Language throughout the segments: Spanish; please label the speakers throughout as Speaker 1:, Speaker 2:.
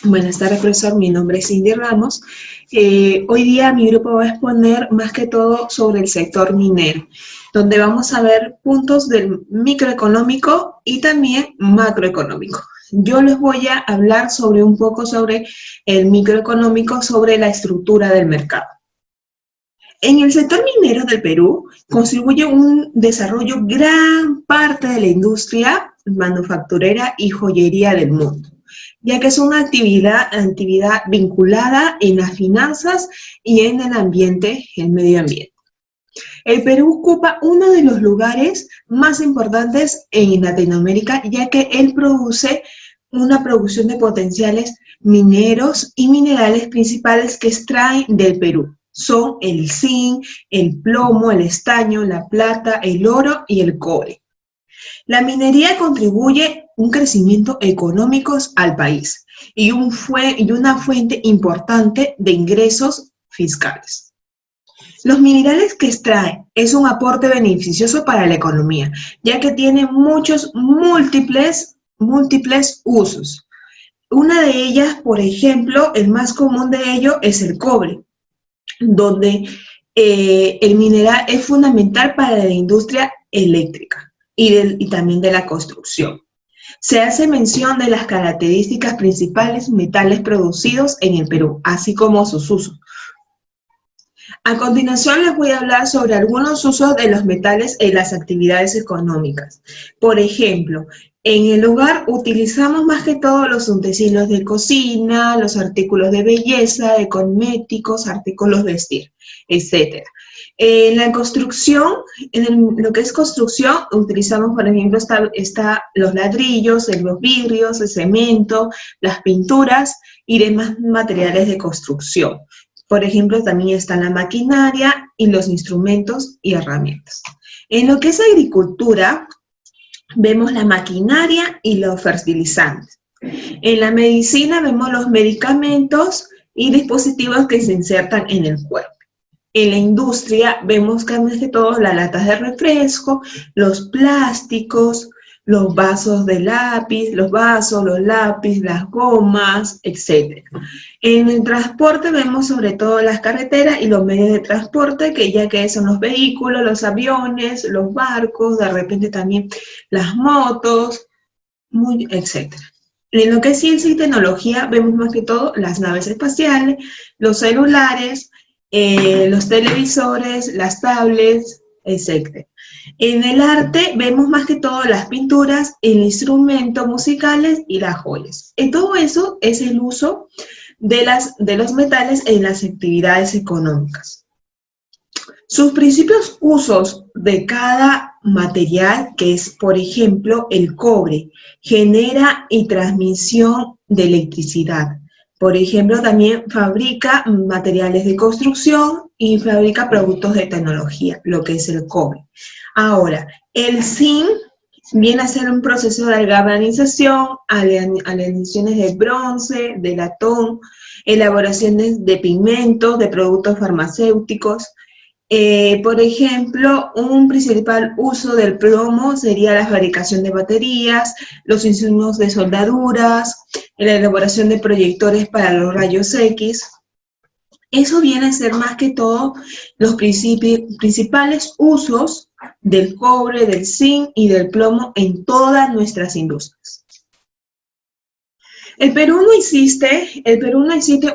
Speaker 1: Buenas tardes, profesor. Mi nombre es Cindy Ramos. Hoy día mi grupo va a exponer más que todo sobre el sector minero, donde vamos a ver puntos del microeconómico y también macroeconómico. Yo les voy a hablar sobre un poco sobre el microeconómico, sobre la estructura del mercado. En el sector minero del Perú contribuye un desarrollo gran parte de la industria manufacturera y joyería del mundo, ya que es una actividad vinculada en las finanzas y en el ambiente, el medio ambiente. El Perú ocupa uno de los lugares más importantes en Latinoamérica, ya que él produce una producción de potenciales mineros y minerales principales que extraen del Perú. Son el zinc, el plomo, el estaño, la plata, el oro y el cobre. La minería contribuye un crecimiento económico al país y una fuente importante de ingresos fiscales. Los minerales que extrae es un aporte beneficioso para la economía, ya que tiene muchos múltiples usos. Una de ellas, por ejemplo, el más común de ello es el cobre, donde el mineral es fundamental para la industria eléctrica y también de la construcción. Se hace mención de las características principales metales producidos en el Perú, así como sus usos. A continuación les voy a hablar sobre algunos usos de los metales en las actividades económicas. Por ejemplo, en el hogar utilizamos más que todo los utensilios de cocina, los artículos de belleza, de cosméticos, artículos de vestir, etc. En la construcción, lo que es construcción, utilizamos, por ejemplo, los ladrillos, los vidrios, el cemento, las pinturas y demás materiales de construcción. Por ejemplo, también está la maquinaria y los instrumentos y herramientas. En lo que es agricultura, vemos la maquinaria y los fertilizantes. En la medicina vemos los medicamentos y dispositivos que se insertan en el cuerpo. En la industria vemos que más que todo las latas de refresco, los plásticos, los vasos de lápiz, los lápiz, las gomas, etc. En el transporte vemos sobre todo las carreteras y los medios de transporte, que son los vehículos, los aviones, los barcos, de repente también las motos, etc. En lo que es ciencia y tecnología vemos más que todo las naves espaciales, los celulares, los televisores, las tablets, etc. En el arte vemos más que todo las pinturas, el instrumentos musicales y las joyas. Y todo eso es el uso de los metales en las actividades económicas. Sus principios usos de cada material, que es, por ejemplo, el cobre, genera y transmisión de electricidad. Por ejemplo, también fabrica materiales de construcción y fabrica productos de tecnología, lo que es el cobre. Ahora, el zinc viene a ser un proceso de galvanización, aleaciones de bronce, de latón, elaboraciones de pigmentos, de productos farmacéuticos. Por ejemplo, un principal uso del plomo sería la fabricación de baterías, los insumos de soldaduras, la elaboración de proyectores para los rayos X. Eso viene a ser más que todo los principales usos del cobre, del zinc y del plomo en todas nuestras industrias. El Perú no existe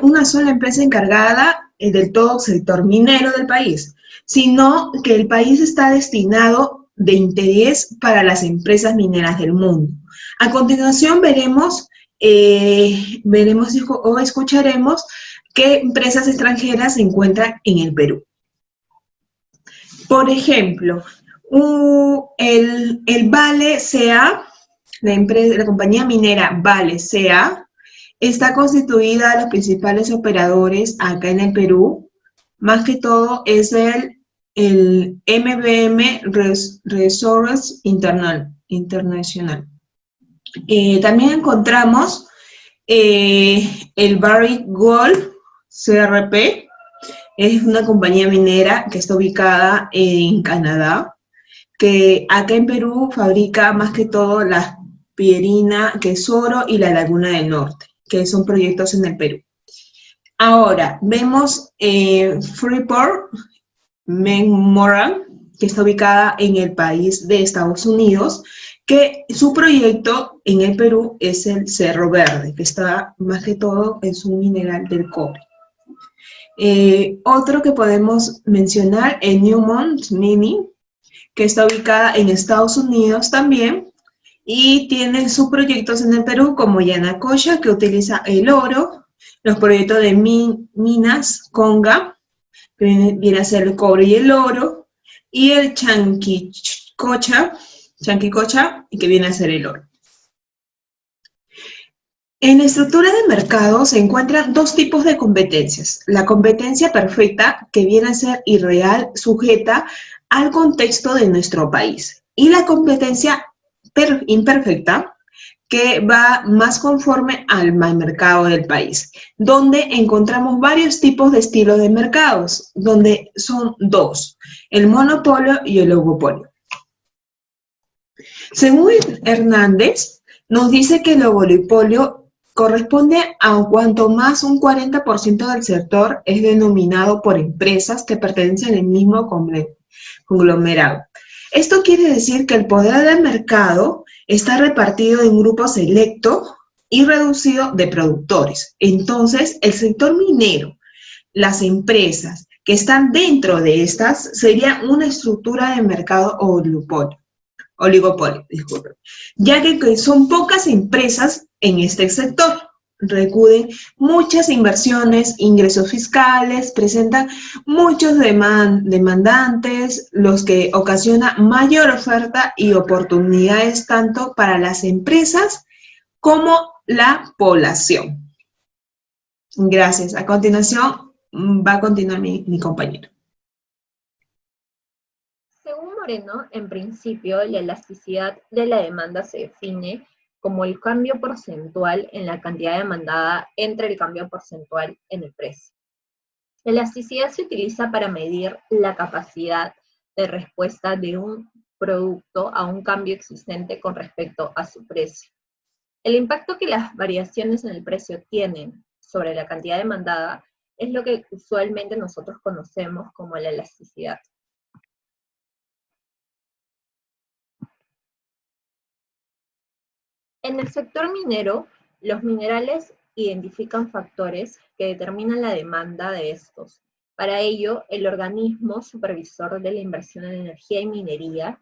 Speaker 1: una sola empresa encargada del todo sector minero del país, sino que el país está destinado de interés para las empresas mineras del mundo. A continuación veremos o escucharemos qué empresas extranjeras se encuentran en el Perú. Por ejemplo, el Vale C.A., la compañía minera Vale C.A., está constituida de los principales operadores acá en el Perú. Más que todo es el MBM Resources International. También encontramos el Barrick Gold CRP, es una compañía minera que está ubicada en Canadá, que acá en Perú fabrica más que todo la pierina, que es oro, y la Laguna del Norte. que son proyectos en el Perú. Ahora, vemos Freeport Memorial, que está ubicada en el país de Estados Unidos, que su proyecto en el Perú es el Cerro Verde, que está más que todo es un mineral del cobre. Otro que podemos mencionar es Newmont Mining, que está ubicada en Estados Unidos también, y tiene sus proyectos en el Perú como Yanacocha, que utiliza el oro, los proyectos de Minas Conga, que viene a ser el cobre y el oro, y el Chanquicocha, que viene a ser el oro. En la estructura de mercado se encuentran dos tipos de competencias. La competencia perfecta, que viene a ser irreal, sujeta al contexto de nuestro país. Y la competencia imperfecta, que va más conforme al mercado del país, donde encontramos varios tipos de estilos de mercados, donde son dos, el monopolio y el oligopolio. Según Hernández, nos dice que el oligopolio corresponde a cuanto más un 40% del sector es denominado por empresas que pertenecen al mismo conglomerado. Esto quiere decir que el poder del mercado está repartido en un grupo selecto y reducido de productores. Entonces, el sector minero, las empresas que están dentro de estas, sería una estructura de mercado oligopolio, disculpen, ya que son pocas empresas en este sector. Recuden muchas inversiones, ingresos fiscales, presentan muchos demandantes, los que ocasiona mayor oferta y oportunidades tanto para las empresas como la población. Gracias. A continuación va a continuar mi compañero.
Speaker 2: Según Moreno, en principio, la elasticidad de la demanda se define como el cambio porcentual en la cantidad demandada entre el cambio porcentual en el precio. La elasticidad se utiliza para medir la capacidad de respuesta de un producto a un cambio existente con respecto a su precio. El impacto que las variaciones en el precio tienen sobre la cantidad demandada es lo que usualmente nosotros conocemos como la elasticidad. En el sector minero, los minerales identifican factores que determinan la demanda de estos. Para ello, el organismo supervisor de la inversión en energía y minería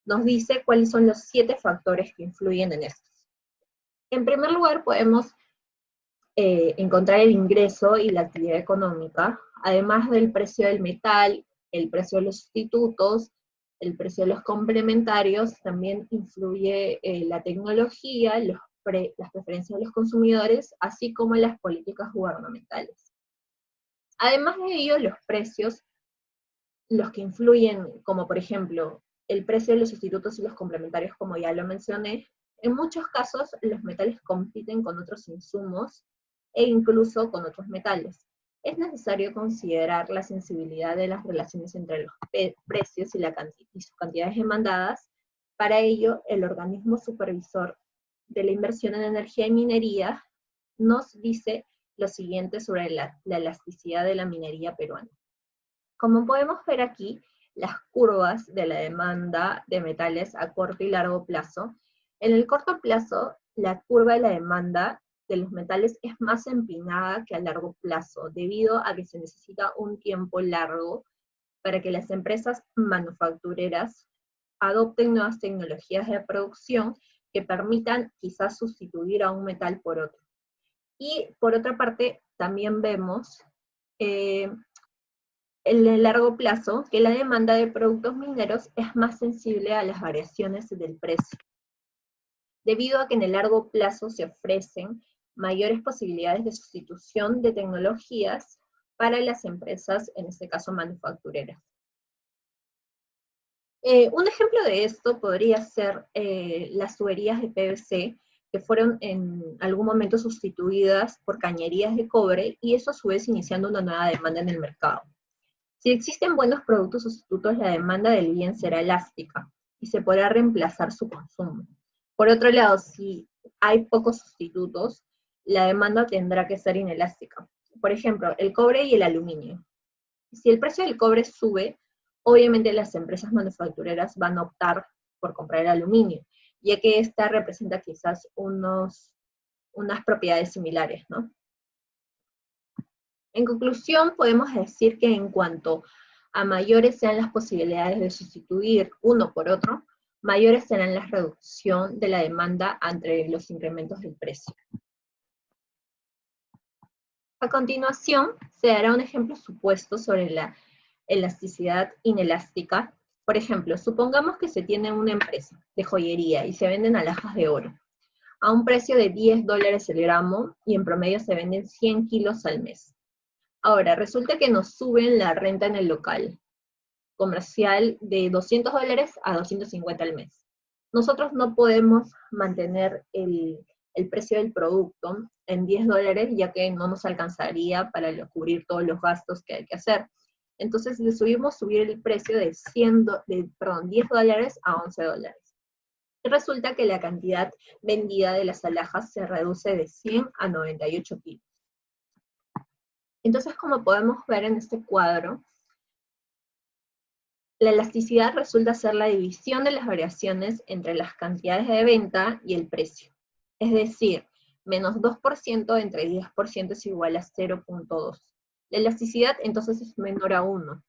Speaker 2: nos dice cuáles son los 7 factores que influyen en estos. En primer lugar, podemos encontrar el ingreso y la actividad económica, además del precio del metal, el precio de los sustitutos, el precio de los complementarios, también influye la tecnología, las preferencias de los consumidores, así como las políticas gubernamentales. Además de ello, los precios, los que influyen, como por ejemplo, el precio de los sustitutos y los complementarios, como ya lo mencioné, en muchos casos los metales compiten con otros insumos e incluso con otros metales. Es necesario considerar la sensibilidad de las relaciones entre los precios y sus cantidades demandadas. Para ello, el organismo supervisor de la inversión en energía y minería nos dice lo siguiente sobre la elasticidad de la minería peruana. Como podemos ver aquí, las curvas de la demanda de metales a corto y largo plazo. En el corto plazo, la curva de la demanda de los metales es más empinada que a largo plazo, debido a que se necesita un tiempo largo para que las empresas manufactureras adopten nuevas tecnologías de producción que permitan quizás sustituir a un metal por otro. Y por otra parte, también vemos en el largo plazo que la demanda de productos mineros es más sensible a las variaciones del precio, debido a que en el largo plazo se ofrecen mayores posibilidades de sustitución de tecnologías para las empresas, en este caso manufactureras. Un ejemplo de esto podría ser las tuberías de PVC, que fueron en algún momento sustituidas por cañerías de cobre, y eso a su vez iniciando una nueva demanda en el mercado. Si existen buenos productos sustitutos, la demanda del bien será elástica y se podrá reemplazar su consumo. Por otro lado, si hay pocos sustitutos, la demanda tendrá que ser inelástica. Por ejemplo, el cobre y el aluminio. Si el precio del cobre sube, obviamente las empresas manufactureras van a optar por comprar el aluminio, ya que esta representa quizás unas propiedades similares, ¿no? En conclusión, podemos decir que en cuanto a mayores sean las posibilidades de sustituir uno por otro, mayores serán la reducción de la demanda ante los incrementos del precio. A continuación, se dará un ejemplo supuesto sobre la elasticidad inelástica. Por ejemplo, supongamos que se tiene una empresa de joyería y se venden alhajas de oro a un precio de $10 el gramo y en promedio se venden 100 kilos al mes. Ahora, resulta que nos suben la renta en el local comercial de $200 a 250 al mes. Nosotros no podemos mantener el precio del producto en $10, ya que no nos alcanzaría para cubrir todos los gastos que hay que hacer. Entonces decidimos subir el precio de $10 a $11. Y resulta que la cantidad vendida de las alhajas se reduce de 100 a 98 kilos. Entonces, como podemos ver en este cuadro, la elasticidad resulta ser la división de las variaciones entre las cantidades de venta y el precio. Es decir, menos 2% entre 10% es igual a 0,2. La elasticidad entonces es menor a 1.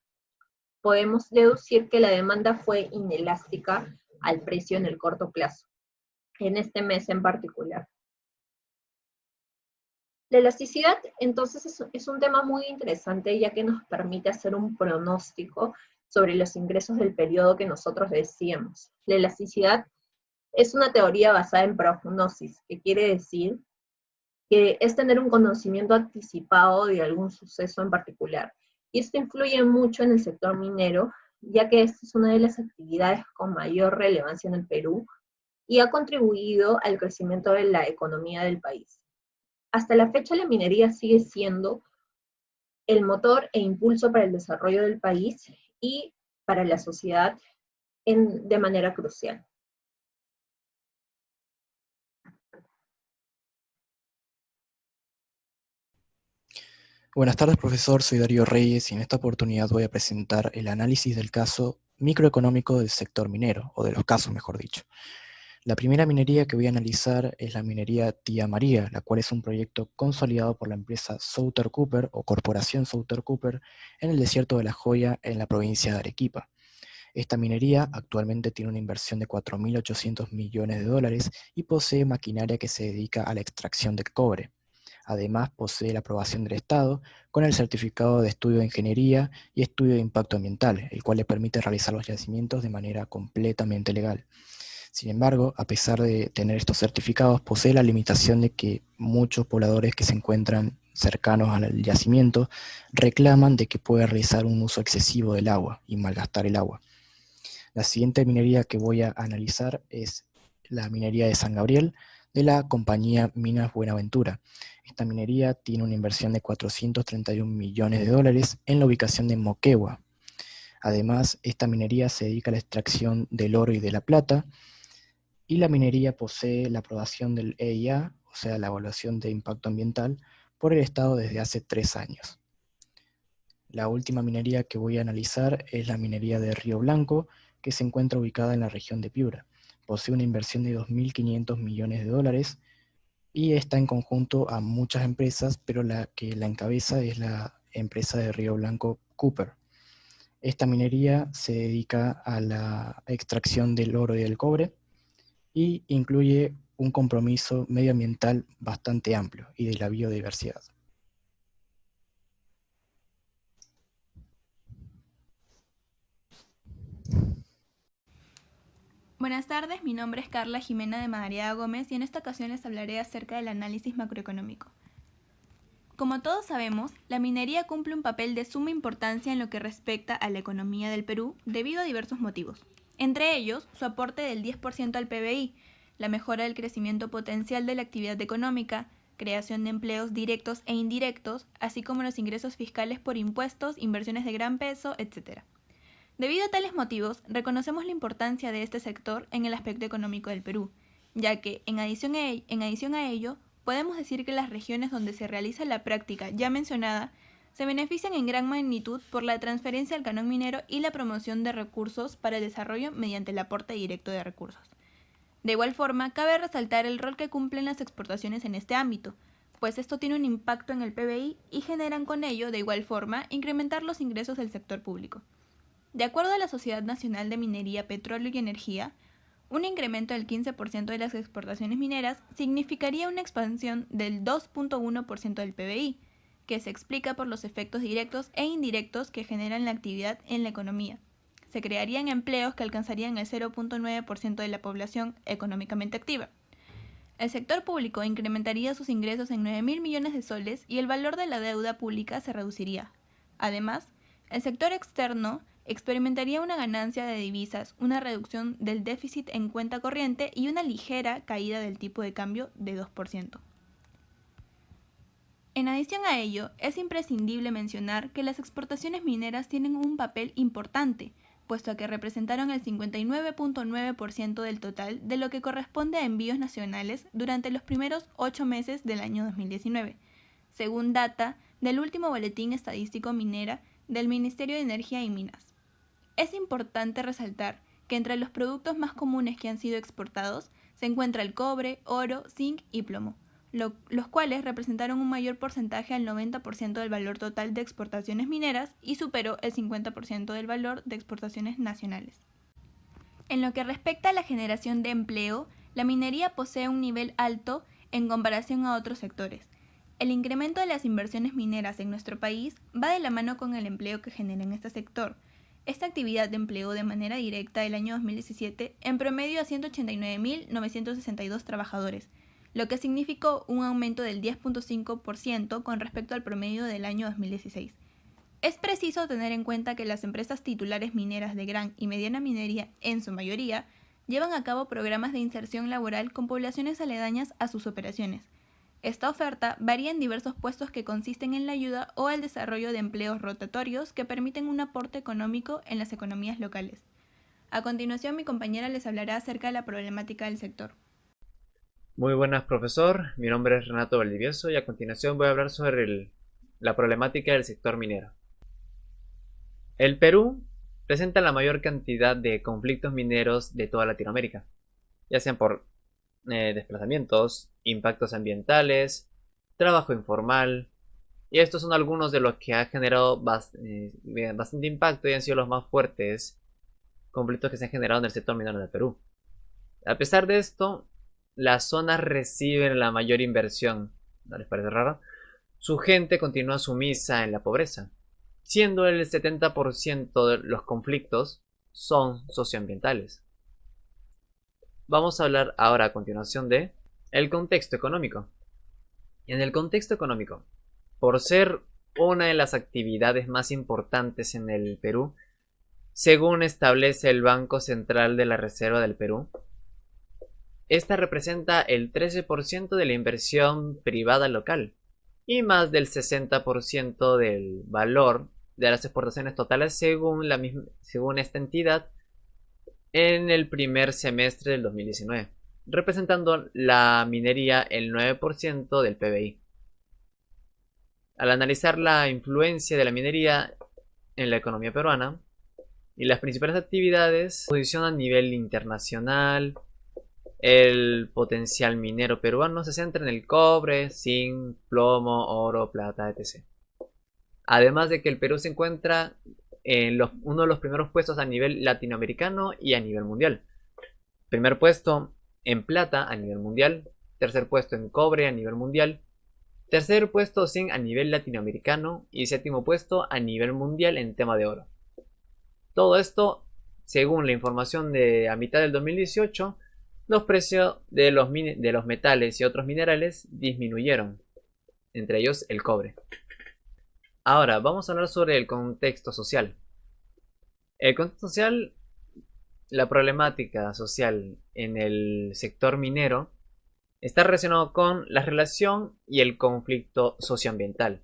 Speaker 2: Podemos deducir que la demanda fue inelástica al precio en el corto plazo, en este mes en particular. La elasticidad entonces es un tema muy interesante, ya que nos permite hacer un pronóstico sobre los ingresos del periodo que nosotros decíamos. La elasticidad es una teoría basada en prognosis, que quiere decir que es tener un conocimiento anticipado de algún suceso en particular. Y esto influye mucho en el sector minero, ya que esta es una de las actividades con mayor relevancia en el Perú y ha contribuido al crecimiento de la economía del país. Hasta la fecha la minería sigue siendo el motor e impulso para el desarrollo del país y para la sociedad de manera crucial.
Speaker 3: Buenas tardes, profesor. Soy Darío Reyes y en esta oportunidad voy a presentar el análisis del caso microeconómico del sector minero, o de los casos, mejor dicho. La primera minería que voy a analizar es la minería Tía María, la cual es un proyecto consolidado por la empresa Souter Cooper o Corporación Souter Cooper en el desierto de La Joya, en la provincia de Arequipa. Esta minería actualmente tiene una inversión de 4.800 millones de dólares y posee maquinaria que se dedica a la extracción de cobre. Además, posee la aprobación del Estado con el certificado de estudio de ingeniería y estudio de impacto ambiental, el cual le permite realizar los yacimientos de manera completamente legal. Sin embargo, a pesar de tener estos certificados, posee la limitación de que muchos pobladores que se encuentran cercanos al yacimiento reclaman de que puede realizar un uso excesivo del agua y malgastar el agua. La siguiente minería que voy a analizar es la minería de San Gabriel, de la compañía Minas Buenaventura. Esta minería tiene una inversión de 431 millones de dólares en la ubicación de Moquegua. Además, esta minería se dedica a la extracción del oro y de la plata, y la minería posee la aprobación del EIA, o sea, la evaluación de impacto ambiental, por el Estado desde hace 3 años. La última minería que voy a analizar es la minería de Río Blanco, que se encuentra ubicada en la región de Piura. Posee una inversión de 2.500 millones de dólares y está en conjunto a muchas empresas, pero la que la encabeza es la empresa de Río Blanco Cooper. Esta minería se dedica a la extracción del oro y del cobre y incluye un compromiso medioambiental bastante amplio y de la biodiversidad.
Speaker 4: Buenas tardes, mi nombre es Carla Jimena de Madariaga Gómez y en esta ocasión les hablaré acerca del análisis macroeconómico. Como todos sabemos, la minería cumple un papel de suma importancia en lo que respecta a la economía del Perú debido a diversos motivos. Entre ellos, su aporte del 10% al PBI, la mejora del crecimiento potencial de la actividad económica, creación de empleos directos e indirectos, así como los ingresos fiscales por impuestos, inversiones de gran peso, etc. Debido a tales motivos, reconocemos la importancia de este sector en el aspecto económico del Perú, ya que, en adición a ello, podemos decir que las regiones donde se realiza la práctica ya mencionada se benefician en gran magnitud por la transferencia al canon minero y la promoción de recursos para el desarrollo mediante el aporte directo de recursos. De igual forma, cabe resaltar el rol que cumplen las exportaciones en este ámbito, pues esto tiene un impacto en el PBI y generan con ello, de igual forma, incrementar los ingresos del sector público. De acuerdo a la Sociedad Nacional de Minería, Petróleo y Energía, un incremento del 15% de las exportaciones mineras significaría una expansión del 2.1% del PBI, que se explica por los efectos directos e indirectos que generan la actividad en la economía. Se crearían empleos que alcanzarían el 0.9% de la población económicamente activa. El sector público incrementaría sus ingresos en 9.000 millones de soles y el valor de la deuda pública se reduciría. Además, el sector externo experimentaría una ganancia de divisas, una reducción del déficit en cuenta corriente y una ligera caída del tipo de cambio de 2%. En adición a ello, es imprescindible mencionar que las exportaciones mineras tienen un papel importante, puesto que representaron el 59.9% del total de lo que corresponde a envíos nacionales durante los primeros 8 meses del año 2019, según data del último boletín estadístico minera del Ministerio de Energía y Minas. Es importante resaltar que entre los productos más comunes que han sido exportados se encuentra el cobre, oro, zinc y plomo, los cuales representaron un mayor porcentaje al 90% del valor total de exportaciones mineras y superó el 50% del valor de exportaciones nacionales. En lo que respecta a la generación de empleo, la minería posee un nivel alto en comparación a otros sectores. El incremento de las inversiones mineras en nuestro país va de la mano con el empleo que genera en este sector. Esta actividad empleó de manera directa el año 2017 en promedio a 189.962 trabajadores, lo que significó un aumento del 10.5% con respecto al promedio del año 2016. Es preciso tener en cuenta que las empresas titulares mineras de gran y mediana minería, en su mayoría, llevan a cabo programas de inserción laboral con poblaciones aledañas a sus operaciones. Esta oferta varía en diversos puestos que consisten en la ayuda o el desarrollo de empleos rotatorios que permiten un aporte económico en las economías locales. A continuación, mi compañera les hablará acerca de la problemática del sector.
Speaker 5: Muy buenas, profesor. Mi nombre es Renato Valdivieso y a continuación voy a hablar sobre la problemática del sector minero. El Perú presenta la mayor cantidad de conflictos mineros de toda Latinoamérica, ya sean por desplazamientos, impactos ambientales, trabajo informal, y estos son algunos de los que ha generado bastante impacto y han sido los más fuertes conflictos que se han generado en el sector minero del Perú. A pesar de esto, las zonas reciben la mayor inversión. ¿No les parece raro? Su gente continúa sumisa en la pobreza, siendo el 70% de los conflictos son socioambientales. Vamos a hablar ahora a continuación de el contexto económico. En el contexto económico, por ser una de las actividades más importantes en el Perú, según establece el Banco Central de la Reserva del Perú, esta representa el 13% de la inversión privada local y más del 60% del valor de las exportaciones totales según esta entidad en el primer semestre del 2019, representando la minería el 9% del PBI. Al analizar la influencia de la minería en la economía peruana y las principales actividades, posición a nivel internacional. El potencial minero peruano se centra en el cobre, zinc, plomo, oro, plata, etc. Además de que el Perú se encuentra en uno de los primeros puestos a nivel latinoamericano y a nivel mundial. Primer puesto en plata a nivel mundial, tercer puesto en cobre a nivel mundial, tercer puesto zinc a nivel latinoamericano y séptimo puesto a nivel mundial en tema de oro. Todo esto, según la información de a mitad del 2018, los precios de los metales y otros minerales disminuyeron, entre ellos el cobre. Ahora vamos a hablar sobre el contexto social. El contexto social, la problemática social en el sector minero está relacionado con la relación y el conflicto socioambiental,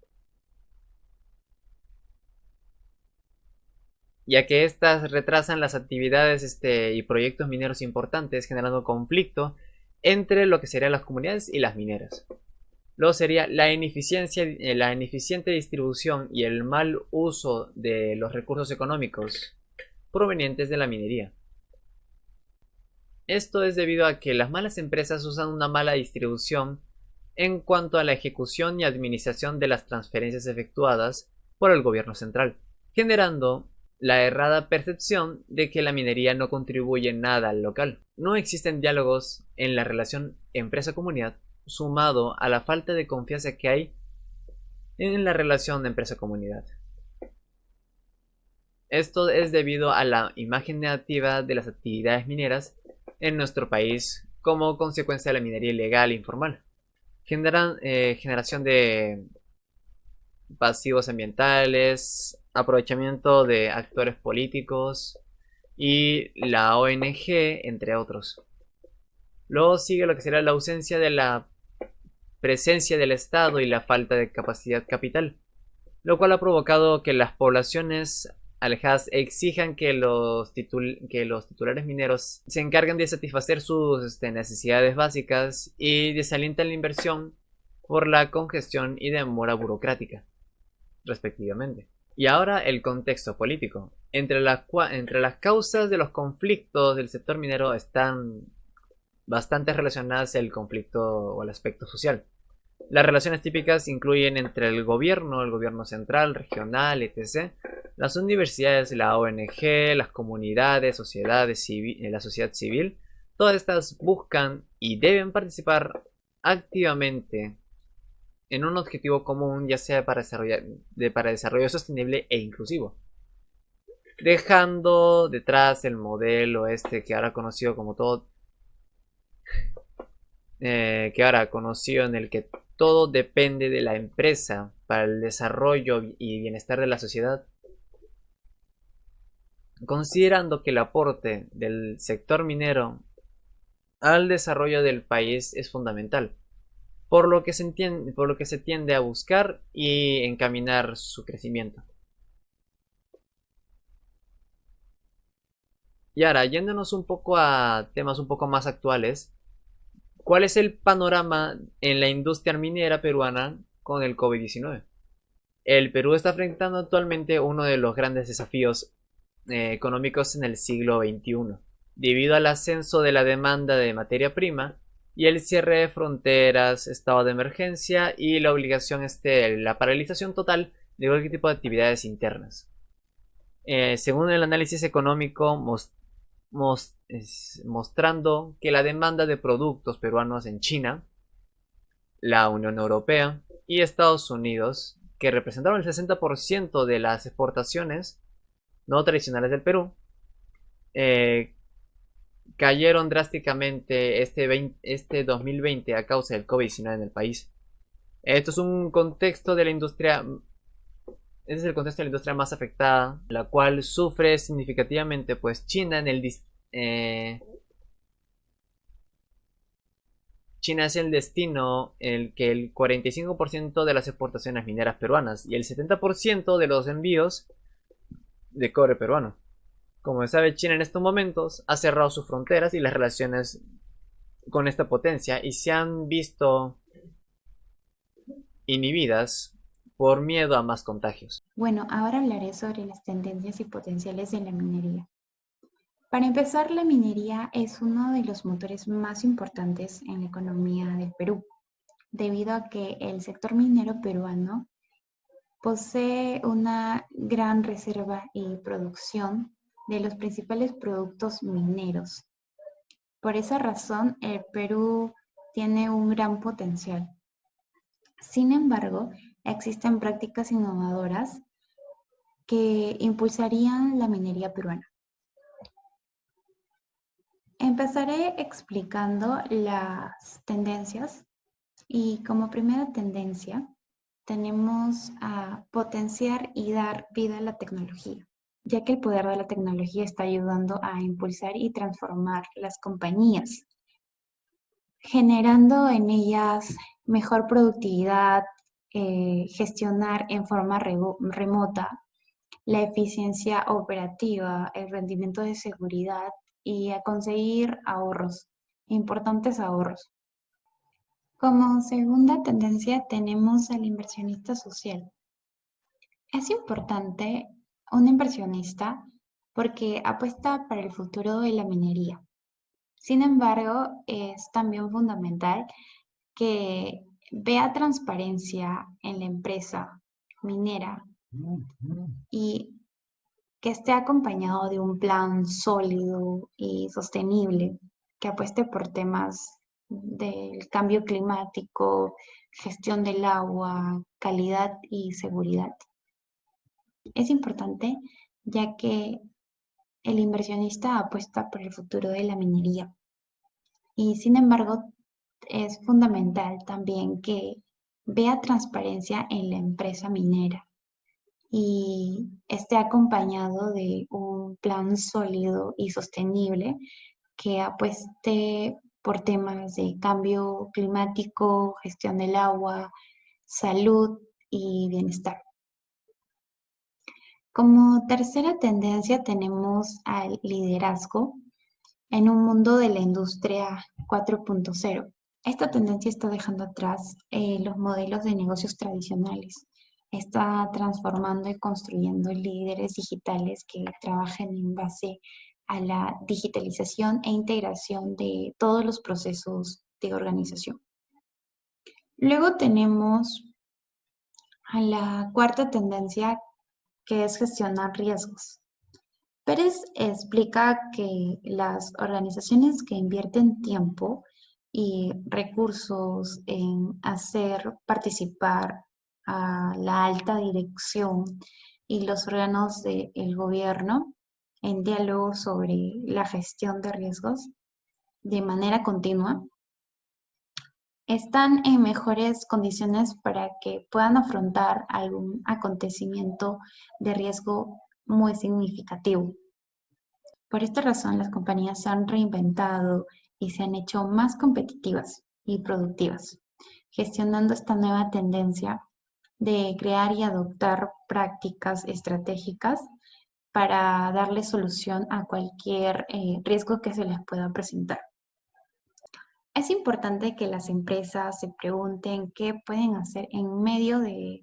Speaker 5: ya que estas retrasan las actividades y proyectos mineros importantes, generando conflicto entre lo que serían las comunidades y las mineras. Luego sería la ineficiente distribución y el mal uso de los recursos económicos provenientes de la minería. Esto es debido a que las malas empresas usan una mala distribución en cuanto a la ejecución y administración de las transferencias efectuadas por el gobierno central, generando la errada percepción de que la minería no contribuye nada al local. No existen diálogos en la relación empresa-comunidad, sumado a la falta de confianza que hay en la relación empresa-comunidad. Esto es debido a la imagen negativa de las actividades mineras en nuestro país como consecuencia de la minería ilegal e informal. Generación de pasivos ambientales, aprovechamiento de actores políticos y la ONG, entre otros. Luego sigue lo que será la ausencia de la presencia del Estado y la falta de capacidad capital, lo cual ha provocado que las poblaciones alejadas exijan que los titulares mineros se encarguen de satisfacer sus necesidades básicas y desalientan la inversión por la congestión y demora burocrática, respectivamente. Y ahora el contexto político. Entre las causas de los conflictos del sector minero están bastante relacionadas el conflicto o el aspecto social. Las relaciones típicas incluyen entre el gobierno central, regional, etc., las universidades, la ONG, las comunidades, la sociedad civil. Todas estas buscan y deben participar activamente en un objetivo común, ya sea para desarrollo sostenible e inclusivo, dejando detrás el modelo que ahora conocido como todo, que ahora conocido en el que todo depende de la empresa para el desarrollo y bienestar de la sociedad, considerando que el aporte del sector minero al desarrollo del país es fundamental, por lo que se tiende a buscar y encaminar su crecimiento. Y ahora, yéndonos un poco a temas un poco más actuales, ¿cuál es el panorama en la industria minera peruana con el COVID-19? El Perú está enfrentando actualmente uno de los grandes desafíos económicos en el siglo XXI, debido al ascenso de la demanda de materia prima y el cierre de fronteras, estado de emergencia y la la paralización total de cualquier tipo de actividades internas. Según el análisis económico mostrando que la demanda de productos peruanos en China, la Unión Europea y Estados Unidos, que representaron el 60% de las exportaciones no tradicionales del Perú, cayeron drásticamente este 2020 a causa del COVID-19 en el país. Esto es un contexto de la industria. Este es el contexto de la industria más afectada, la cual sufre significativamente, pues China China es el destino en el que el 45% de las exportaciones mineras peruanas y el 70% de los envíos de cobre peruano. Como se sabe, China en estos momentos ha cerrado sus fronteras y las relaciones con esta potencia y se han visto inhibidas por miedo a más contagios.
Speaker 6: Bueno, ahora hablaré sobre las tendencias y potenciales de la minería. Para empezar, la minería es uno de los motores más importantes en la economía del Perú, debido a que el sector minero peruano posee una gran reserva y producción de los principales productos mineros. Por esa razón, el Perú tiene un gran potencial. Sin embargo, existen prácticas innovadoras que impulsarían la minería peruana. Empezaré explicando las tendencias y como primera tendencia tenemos a potenciar y dar vida a la tecnología, ya que el poder de la tecnología está ayudando a impulsar y transformar las compañías, generando en ellas mejor productividad, gestionar en forma remota, la eficiencia operativa, el rendimiento de seguridad y a conseguir ahorros, importantes ahorros. Como segunda tendencia tenemos al inversionista social. Es importante un inversionista porque apuesta para el futuro de la minería. Sin embargo, es también fundamental que vea transparencia en la empresa minera y que esté acompañado de un plan sólido y sostenible, que apueste por temas del cambio climático, gestión del agua, calidad y seguridad. Es importante ya que el inversionista apuesta por el futuro de la minería y sin embargo es fundamental también que vea transparencia en la empresa minera y esté acompañado de un plan sólido y sostenible que apueste por temas de cambio climático, gestión del agua, salud y bienestar. Como tercera tendencia tenemos al liderazgo en un mundo de la industria 4.0. Esta tendencia está dejando atrás los modelos de negocios tradicionales. Está transformando y construyendo líderes digitales que trabajen en base a la digitalización e integración de todos los procesos de organización. Luego tenemos a la cuarta tendencia, que es gestionar riesgos. Pérez explica que las organizaciones que invierten tiempo y recursos en hacer participar a la alta dirección y los órganos del gobierno en diálogo sobre la gestión de riesgos de manera continua, están en mejores condiciones para que puedan afrontar algún acontecimiento de riesgo muy significativo. Por esta razón, las compañías se han reinventado y se han hecho más competitivas y productivas, gestionando esta nueva tendencia de crear y adoptar prácticas estratégicas para darle solución a cualquier riesgo que se les pueda presentar. Es importante que las empresas se pregunten qué pueden hacer en medio de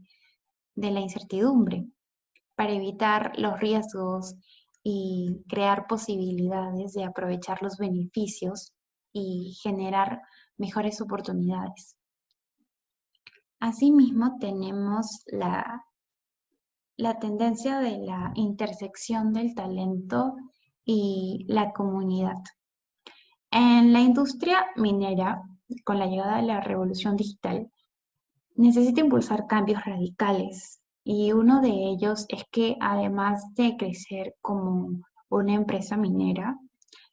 Speaker 6: la incertidumbre para evitar los riesgos y crear posibilidades de aprovechar los beneficios y generar mejores oportunidades. Asimismo, tenemos la tendencia de la intersección del talento y la comunidad. En la industria minera, con la llegada de la revolución digital, necesita impulsar cambios radicales y uno de ellos es que además de crecer como una empresa minera,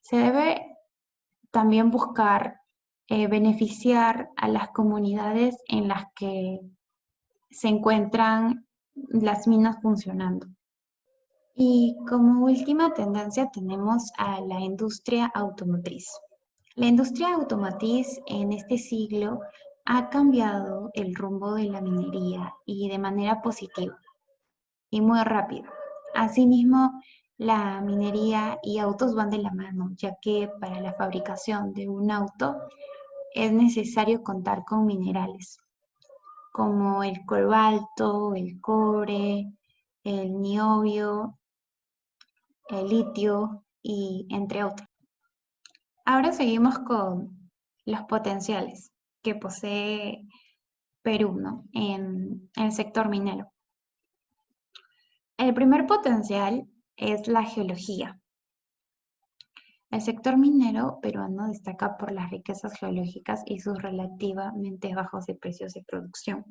Speaker 6: se debe también buscar beneficiar a las comunidades en las que se encuentran las minas funcionando. Y como última tendencia tenemos a la industria automotriz. La industria automotriz en este siglo ha cambiado el rumbo de la minería y de manera positiva y muy rápida. Asimismo, la minería y autos van de la mano, ya que para la fabricación de un auto es necesario contar con minerales como el cobalto, el cobre, el niobio, el litio y entre otros. Ahora seguimos con los potenciales que posee Perú, ¿no? en el sector minero. El primer potencial es la geología. El sector minero peruano destaca por las riquezas geológicas y sus relativamente bajos de precios de producción.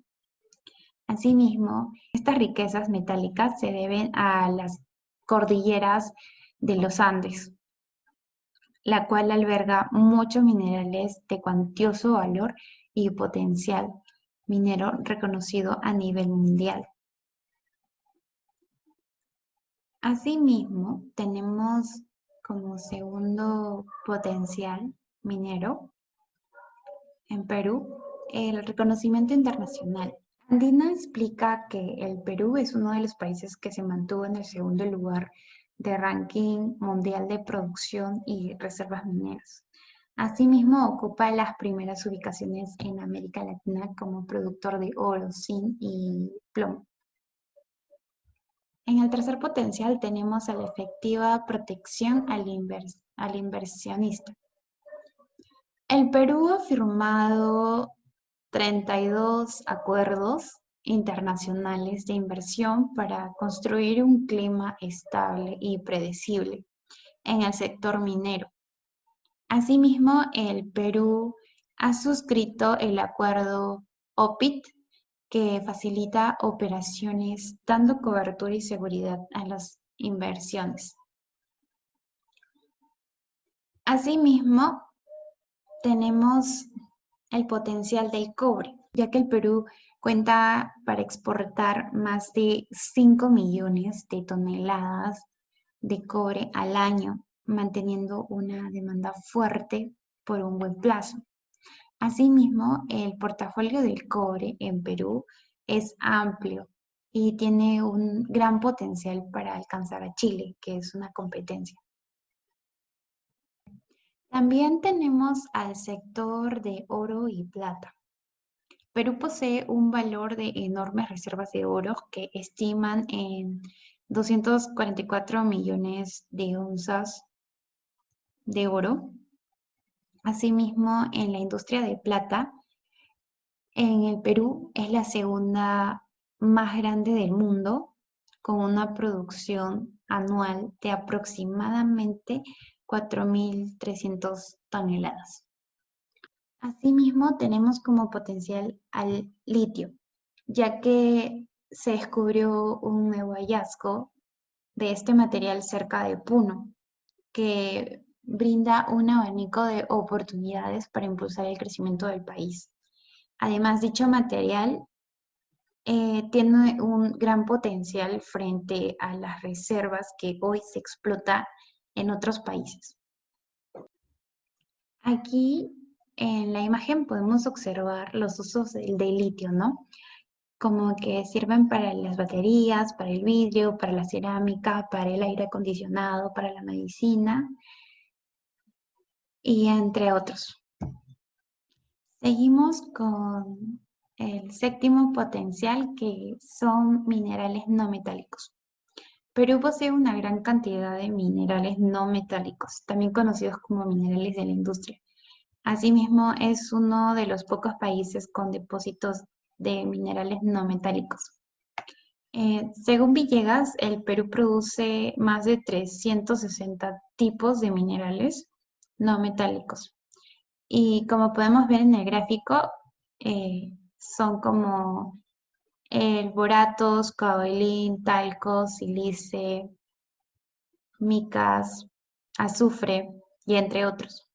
Speaker 6: Asimismo, estas riquezas metálicas se deben a las cordilleras de los Andes, la cual alberga muchos minerales de cuantioso valor y potencial minero reconocido a nivel mundial. Asimismo, tenemos como segundo potencial minero en Perú el reconocimiento internacional. Andina explica que el Perú es uno de los países que se mantuvo en el segundo lugar de ranking mundial de producción y reservas mineras, Asimismo, ocupa las primeras ubicaciones en América Latina como productor de oro, zinc y plomo. En el tercer potencial tenemos a la efectiva protección al inversionista. El Perú ha firmado 32 acuerdos internacionales de inversión para construir un clima estable y predecible en el sector minero. Asimismo, el Perú ha suscrito el acuerdo OPIT, que facilita operaciones dando cobertura y seguridad a las inversiones. Asimismo, tenemos el potencial del cobre, ya que el Perú cuenta para exportar más de 5 millones de toneladas de cobre al año, manteniendo una demanda fuerte por un buen plazo. Asimismo, el portafolio del cobre en Perú es amplio y tiene un gran potencial para alcanzar a Chile, que es una competencia. También tenemos al sector de oro y plata. Perú posee un valor de enormes reservas de oro que estiman en 244 millones de onzas de oro. Asimismo, en la industria de plata, en el Perú es la segunda más grande del mundo, con una producción anual de aproximadamente 4.300 toneladas. Asimismo, tenemos como potencial al litio, ya que se descubrió un nuevo hallazgo de este material cerca de Puno, que brinda un abanico de oportunidades para impulsar el crecimiento del país. Además, dicho material tiene un gran potencial frente a las reservas que hoy se explota en otros países. Aquí en la imagen podemos observar los usos del litio, ¿no? Como que sirven para las baterías, para el vidrio, para la cerámica, para el aire acondicionado, para la medicina y entre otros. Seguimos con el séptimo potencial, que son minerales no metálicos. Perú posee una gran cantidad de minerales no metálicos, también conocidos como minerales de la industria. Asimismo, es uno de los pocos países con depósitos de minerales no metálicos. Según Villegas, el Perú produce más de 360 tipos de minerales no metálicos. Y como podemos ver en el gráfico, son como el boratos, caolín, talco, sílice, micas, azufre y entre otros.